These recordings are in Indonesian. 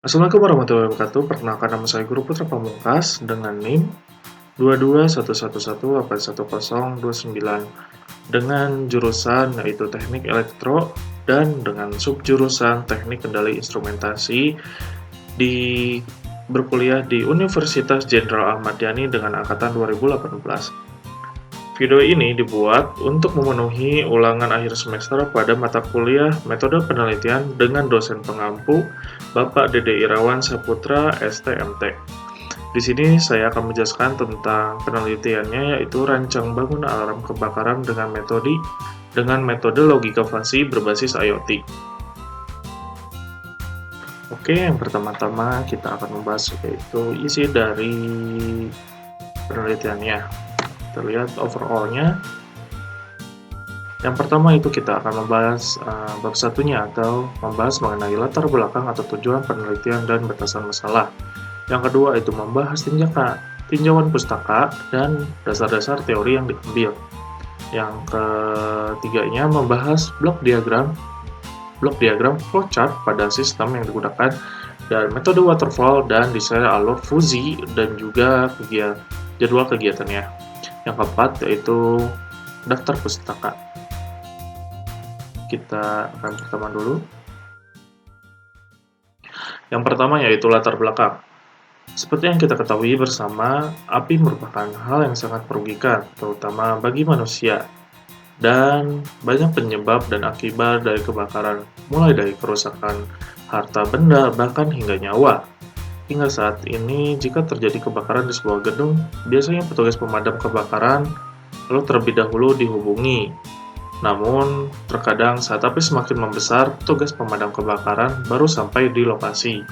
Assalamualaikum warahmatullahi wabarakatuh. Perkenalkan nama saya Guru Putra Pamungkas dengan NIM 22111811029 dengan jurusan yaitu Teknik Elektro dan dengan subjurusan Teknik Kendali Instrumentasi di berkuliah di Universitas Jenderal Ahmad Yani dengan angkatan 2018. Video ini dibuat untuk memenuhi ulangan akhir semester pada mata kuliah Metode Penelitian dengan dosen pengampu Bapak Dede Irawan Saputra, STMT. Di sini saya akan menjelaskan tentang penelitiannya, yaitu rancang bangun alarm kebakaran dengan metode logika fasi berbasis IoT. Oke, yang pertama-tama kita akan membahas yaitu isi dari penelitiannya. Kita lihat overall-nya. Yang pertama itu kita akan membahas bab satunya atau membahas mengenai latar belakang atau tujuan penelitian dan batasan masalah. Yang kedua itu membahas tinjauan pustaka dan dasar-dasar teori yang diambil. Yang ketiganya membahas blok diagram flowchart pada sistem yang digunakan dan metode waterfall dan desain alur fusi dan juga jadwal kegiatannya. Yang keempat yaitu daftar pustaka. Kita akan pertama dulu. Yang pertama yaitu latar belakang. Seperti yang kita ketahui bersama, api merupakan hal yang sangat merugikan, terutama bagi manusia. Dan banyak penyebab dan akibat dari kebakaran, mulai dari kerusakan harta benda, bahkan hingga nyawa. Hingga saat ini, jika terjadi kebakaran di sebuah gedung, biasanya petugas pemadam kebakaran lalu terlebih dahulu dihubungi. Namun, terkadang saat api semakin membesar, petugas pemadam kebakaran baru sampai di lokasi.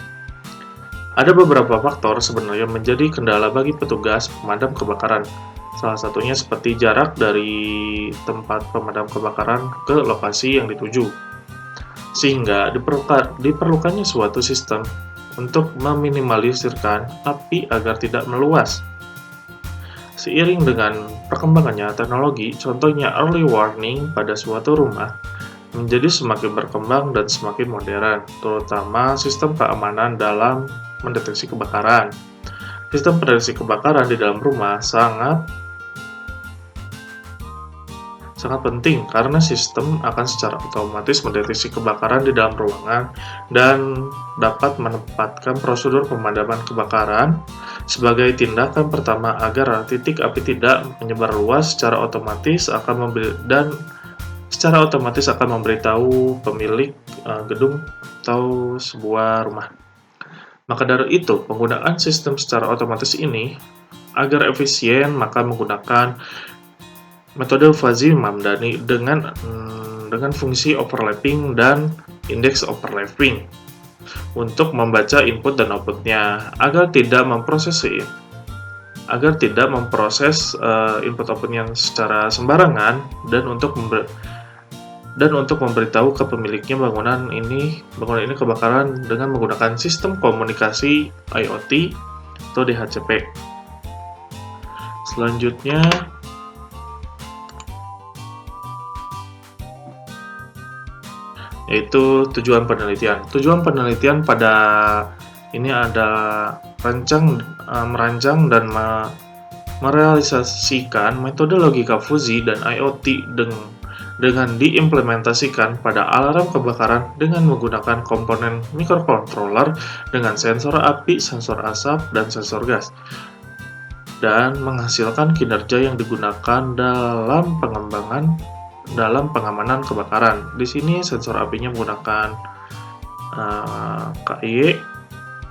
Ada beberapa faktor sebenarnya menjadi kendala bagi petugas pemadam kebakaran. Salah satunya seperti jarak dari tempat pemadam kebakaran ke lokasi yang dituju. Sehingga diperlukannya suatu sistem untuk meminimalisirkan api agar tidak meluas. Seiring dengan perkembangannya teknologi, contohnya early warning pada suatu rumah, menjadi semakin berkembang dan semakin modern, terutama sistem keamanan dalam mendeteksi kebakaran. Sistem pendeteksi kebakaran di dalam rumah sangat penting karena sistem akan secara otomatis mendeteksi kebakaran di dalam ruangan dan dapat menempatkan prosedur pemadaman kebakaran sebagai tindakan pertama agar titik api tidak menyebar luas secara otomatis akan memberitahu pemilik gedung atau sebuah rumah. Maka dari itu, penggunaan sistem secara otomatis ini agar efisien maka menggunakan metode fuzzy Mamdani dengan fungsi overlapping dan indeks overlapping untuk membaca input dan outputnya agar tidak memproses input outputnya secara sembarangan dan untuk memberitahu ke pemiliknya bangunan ini kebakaran dengan menggunakan sistem komunikasi IoT atau DHCP. Selanjutnya yaitu tujuan penelitian. Tujuan penelitian pada ini ada merancang dan merealisasikan metode logika fusi dan IoT dengan diimplementasikan pada alarm kebakaran dengan menggunakan komponen microcontroller dengan sensor api, sensor asap, dan sensor gas, dan menghasilkan kinerja yang digunakan dalam pengamanan kebakaran. Di sini sensor apinya menggunakan KY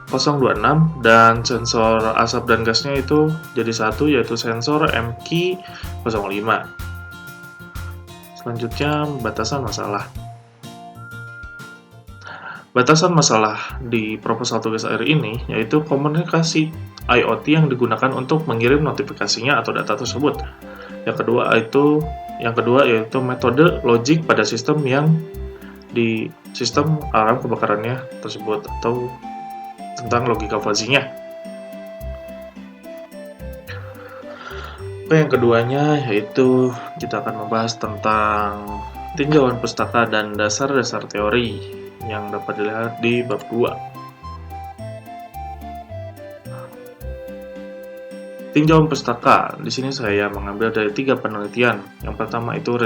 026 dan sensor asap dan gasnya itu jadi satu, yaitu sensor MQ 05. Selanjutnya batasan masalah. Batasan masalah di proposal tugas akhir ini yaitu komunikasi IoT yang digunakan untuk mengirim notifikasinya atau data tersebut. Yang kedua yaitu metode logik pada sistem alarm kebakarannya tersebut atau tentang logika fuzzy-nya. Yang keduanya yaitu kita akan membahas tentang tinjauan pustaka dan dasar-dasar teori yang dapat dilihat di bab 2. Tinjauan pustaka. Di sini saya mengambil dari 3 penelitian. Yang pertama itu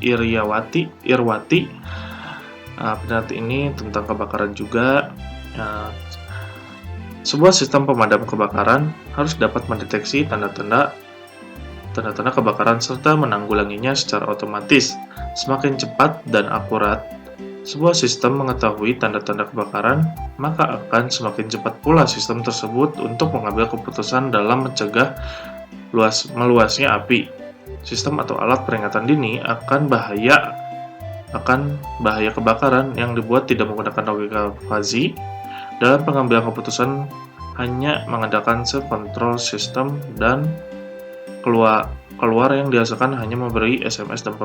Irwati. Penelitian ini tentang kebakaran juga. Sebuah sistem pemadam kebakaran harus dapat mendeteksi tanda-tanda kebakaran serta menanggulanginya secara otomatis. Semakin cepat dan akurat sebuah sistem mengetahui tanda-tanda kebakaran, maka akan semakin cepat pula sistem tersebut untuk mengambil keputusan dalam mencegah meluasnya api. Sistem atau alat peringatan dini akan bahaya kebakaran yang dibuat tidak menggunakan logika fuzzy dalam pengambilan keputusan, hanya mengandalkan kontrol sistem, dan keluar yang dihasilkan hanya memberi SMS ke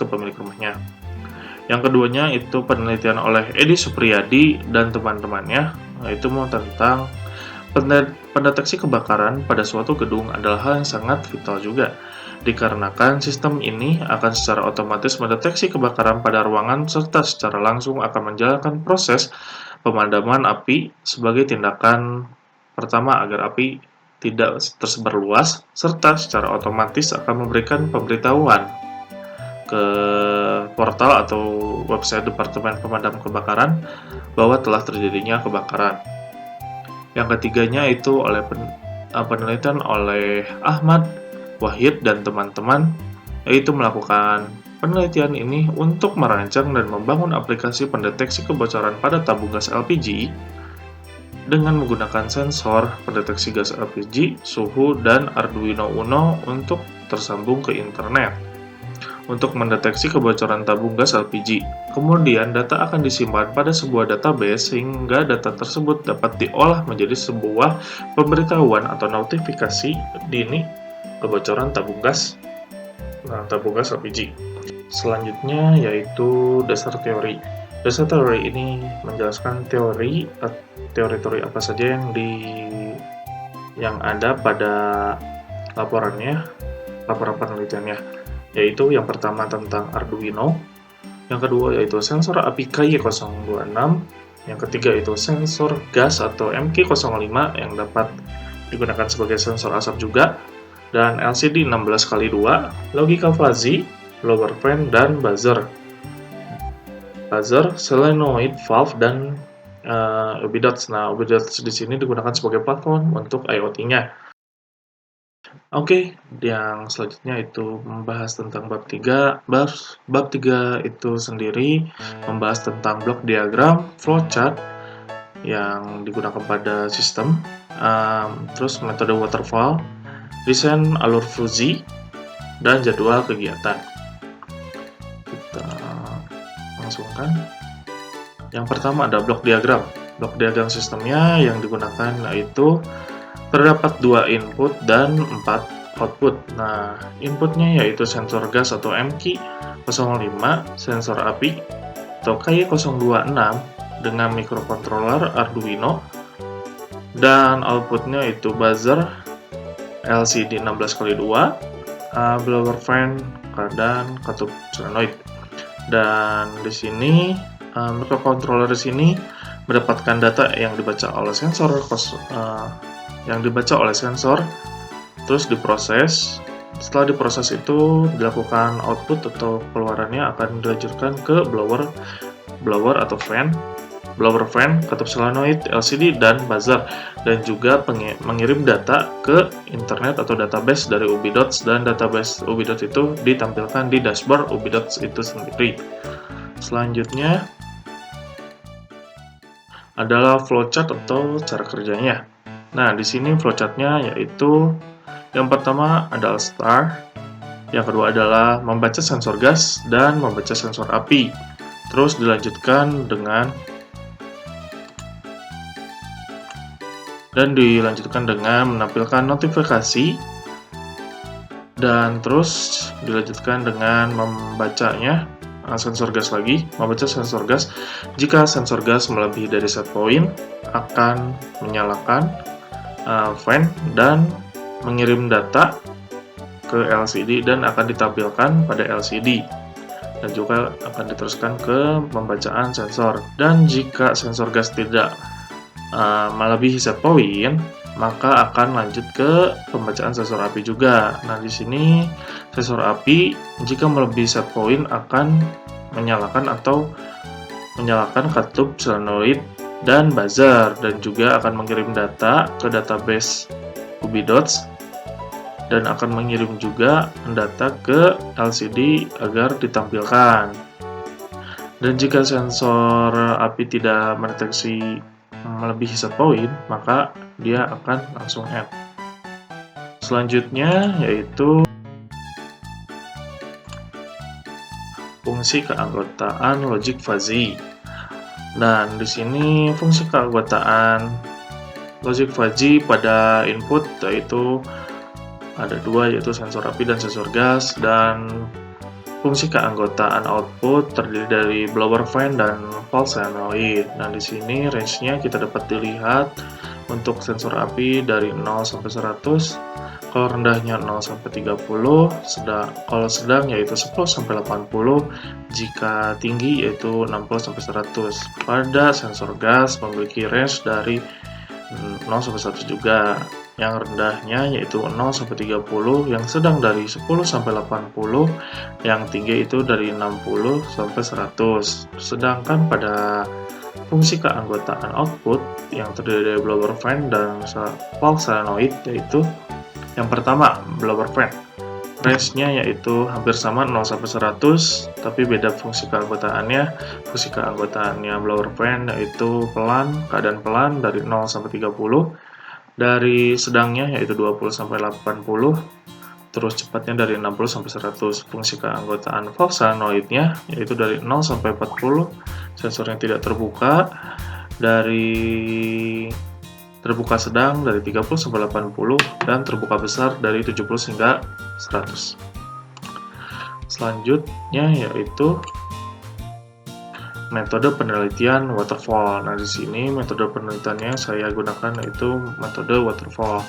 pemilik rumahnya. Yang keduanya itu penelitian oleh Edi Supriyadi dan teman-temannya, yaitu tentang pendeteksi kebakaran pada suatu gedung adalah hal yang sangat vital juga, dikarenakan sistem ini akan secara otomatis mendeteksi kebakaran pada ruangan serta secara langsung akan menjalankan proses pemadaman api sebagai tindakan pertama agar api tidak tersebar luas, serta secara otomatis akan memberikan pemberitahuan ke portal atau website Departemen Pemadam Kebakaran bahwa telah terjadinya kebakaran. Yang ketiganya itu oleh penelitian oleh Ahmad Wahid dan teman-teman, yaitu melakukan penelitian ini untuk merancang dan membangun aplikasi pendeteksi kebocoran pada tabung gas LPG dengan menggunakan sensor pendeteksi gas LPG, suhu, dan Arduino Uno untuk tersambung ke internet untuk mendeteksi kebocoran tabung gas LPG. Kemudian data akan disimpan pada sebuah database sehingga data tersebut dapat diolah menjadi sebuah pemberitahuan atau notifikasi dini kebocoran tabung gas LPG. Selanjutnya yaitu dasar teori. Dasar teori ini menjelaskan teori apa saja yang ada pada laporan penelitiannya, yaitu yang pertama tentang Arduino, yang kedua yaitu sensor api KY026, yang ketiga itu sensor gas atau MK05 yang dapat digunakan sebagai sensor asap juga, dan LCD 16x2, logika fuzzy, blower fan, dan buzzer, solenoid valve, dan Ubidots. Nah, Ubidots di sini digunakan sebagai platform untuk IoT-nya. Oke, yang selanjutnya itu membahas tentang bab 3. Bab 3 itu sendiri membahas tentang blok diagram, flowchart yang digunakan pada sistem, terus metode waterfall, desain alur fuzzy, dan jadwal kegiatan. Kita langsungkan. Yang pertama ada blok diagram. Blok diagram sistemnya yang digunakan yaitu terdapat 2 input dan 4 output. Nah, inputnya yaitu sensor gas atau MK05, sensor api atau KY026 dengan microcontroller Arduino, dan outputnya itu buzzer LCD 16x2, blower fan, dan katup solenoid. Dan di sini microcontroller di sini mendapatkan data yang dibaca oleh sensor terus diproses. Setelah diproses itu dilakukan output atau keluarannya akan dilanjutkan ke blower atau fan, katup solenoid, LCD, dan buzzer, dan juga mengirim data ke internet atau database dari Ubidots, dan database Ubidots itu ditampilkan di dashboard Ubidots itu sendiri. Selanjutnya adalah flowchart atau cara kerjanya. Nah, di sini flowchartnya yaitu yang pertama adalah start, yang kedua adalah membaca sensor gas dan membaca sensor api. Terus dilanjutkan dengan menampilkan notifikasi, dan terus dilanjutkan dengan membacanya sensor gas lagi, membaca sensor gas. Jika sensor gas melebihi dari set point, akan menyalakan fan dan mengirim data ke LCD dan akan ditampilkan pada LCD, dan juga akan diteruskan ke pembacaan sensor. Dan jika sensor gas tidak melebihi set point, maka akan lanjut ke pembacaan sensor api juga. Nah, di sini sensor api jika melebihi set point akan menyalakan katup solenoid dan buzzer, dan juga akan mengirim data ke database Cubidots dan akan mengirim juga data ke LCD agar ditampilkan. Dan jika sensor api tidak mendeteksi melebihi set point, maka dia akan langsung end. Selanjutnya yaitu fungsi keanggotaan logic fuzzy. Dan di sini fungsi keanggotaan logic fuzzy pada input yaitu ada dua, yaitu sensor api dan sensor gas, dan fungsi keanggotaan output terdiri dari blower fan dan pulse solenoid. Nah, di sini range-nya kita dapat dilihat untuk sensor api dari 0 sampai 100, kalau rendahnya 0 sampai 30, kalau sedang yaitu 10 sampai 80, jika tinggi yaitu 60 sampai 100. Pada sensor gas memiliki range dari 0 sampai 100 juga. Yang rendahnya yaitu 0 sampai 30, yang sedang dari 10 sampai 80, yang tinggi itu dari 60 sampai 100. Sedangkan pada fungsi keanggotaan output yang terdiri dari blower fan dan pulse solenoid, yaitu yang pertama blower fan, range-nya yaitu hampir sama 0 sampai 100, tapi beda fungsi keanggotaannya. Fungsi keanggotaannya blower fan yaitu keadaan pelan dari 0 sampai 30, dari sedangnya yaitu 20 sampai 80, terus cepatnya dari 60 sampai 100. Fungsi keanggotaan pulse solenoid-nya yaitu dari 0 sampai 40, sensornya tidak terbuka, dari terbuka sedang dari 30 sampai 80, dan terbuka besar dari 70 hingga 100. Selanjutnya yaitu metode penelitian waterfall. Nah, di sini metode penelitiannya saya gunakan yaitu metode waterfall.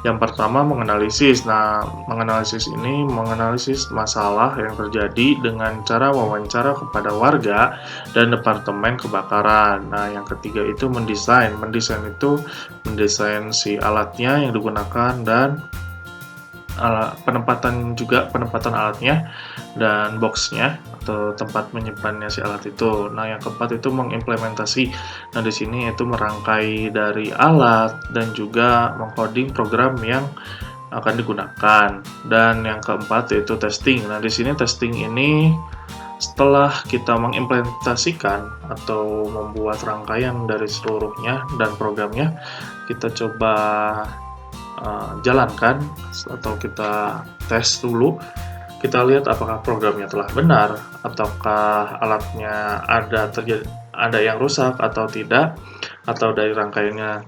Yang pertama menganalisis. Nah, menganalisis masalah yang terjadi dengan cara wawancara kepada warga dan departemen kebakaran. Nah, yang ketiga itu mendesain. Mendesain itu mendesain si alatnya yang digunakan dan penempatan alatnya dan boxnya atau tempat menyimpannya si alat itu. Nah, yang keempat itu mengimplementasi. Nah, di sini itu merangkai dari alat dan juga mengcoding program yang akan digunakan. Dan yang keempat yaitu testing. Nah, di sini testing ini setelah kita mengimplementasikan atau membuat rangkaian dari seluruhnya dan programnya, kita coba jalankan atau kita tes dulu. Kita lihat apakah programnya telah benar, ataukah alatnya ada yang rusak atau tidak, atau dari rangkaiannya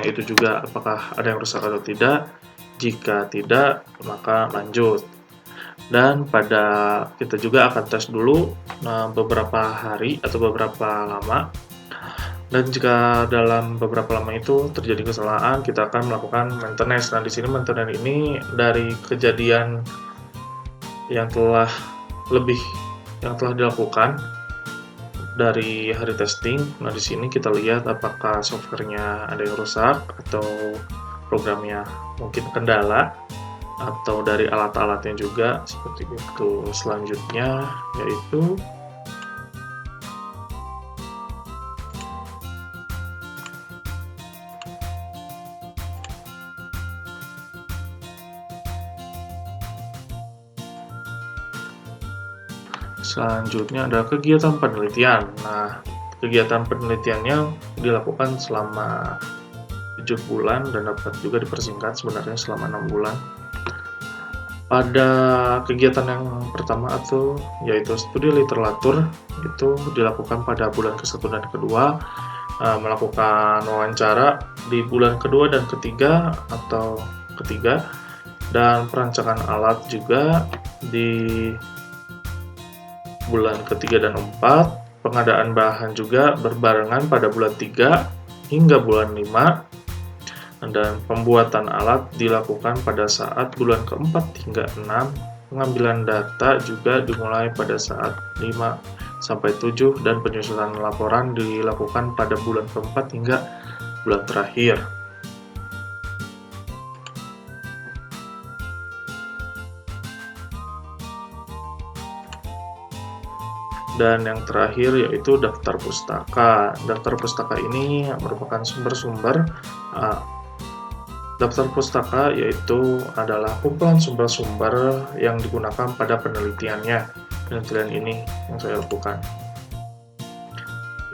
itu juga apakah ada yang rusak atau tidak. Jika tidak, maka lanjut. Dan kita juga akan tes dulu beberapa hari atau beberapa lama. Dan jika dalam beberapa lama itu terjadi kesalahan, kita akan melakukan maintenance. Nah, di sini maintenance ini dari kejadian yang telah dilakukan dari hari testing. Nah, di sini kita lihat apakah softwarenya ada yang rusak atau programnya mungkin kendala, atau dari alat-alatnya juga seperti itu. Selanjutnya yaitu adalah kegiatan penelitian. Nah, kegiatan penelitiannya dilakukan selama 7 bulan dan dapat juga dipersingkat sebenarnya selama 6 bulan. Pada kegiatan yang pertama yaitu studi literatur, itu dilakukan pada bulan ke-1 dan ke-2, melakukan wawancara di bulan kedua dan ketiga, dan perancangan alat juga di bulan ketiga dan 4, pengadaan bahan juga berbarengan pada bulan 3 hingga bulan 5, dan pembuatan alat dilakukan pada saat bulan ke-4 hingga 6, pengambilan data juga dimulai pada saat sampai 7 dan penyusunan laporan dilakukan pada bulan keempat hingga bulan terakhir. Dan yang terakhir yaitu daftar pustaka. Daftar pustaka ini merupakan sumber-sumber daftar pustaka yaitu adalah kumpulan sumber-sumber yang digunakan pada penelitian ini yang saya lakukan.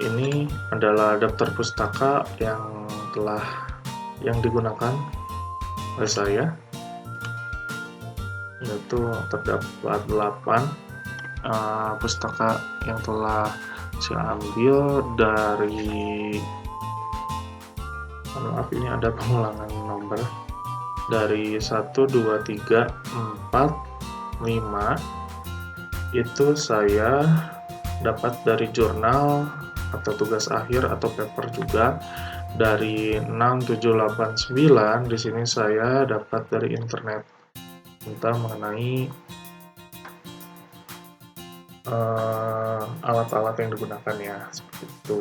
Ini adalah daftar pustaka yang digunakan oleh saya, yaitu terdapat 8 pustaka yang telah saya ambil dari, maaf ini ada pengulangan nomor, dari 1, 2, 3, 4, 5 itu saya dapat dari jurnal atau tugas akhir atau paper juga. Dari 6, 7, 8, 9 di sini saya dapat dari internet tentang mengenai alat-alat yang digunakan ya, seperti itu.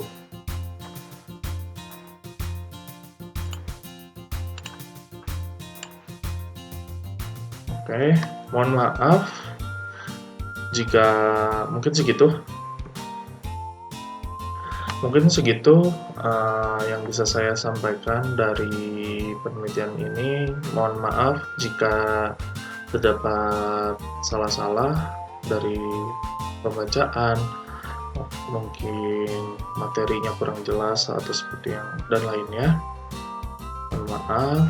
Oke, mohon maaf jika mungkin segitu yang bisa saya sampaikan dari penelitian ini. Mohon maaf jika terdapat salah-salah dari pembacaan, mungkin materinya kurang jelas atau seperti yang dan lainnya. Mohon maaf.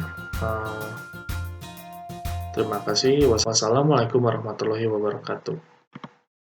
Terima kasih. Wassalamualaikum warahmatullahi wabarakatuh.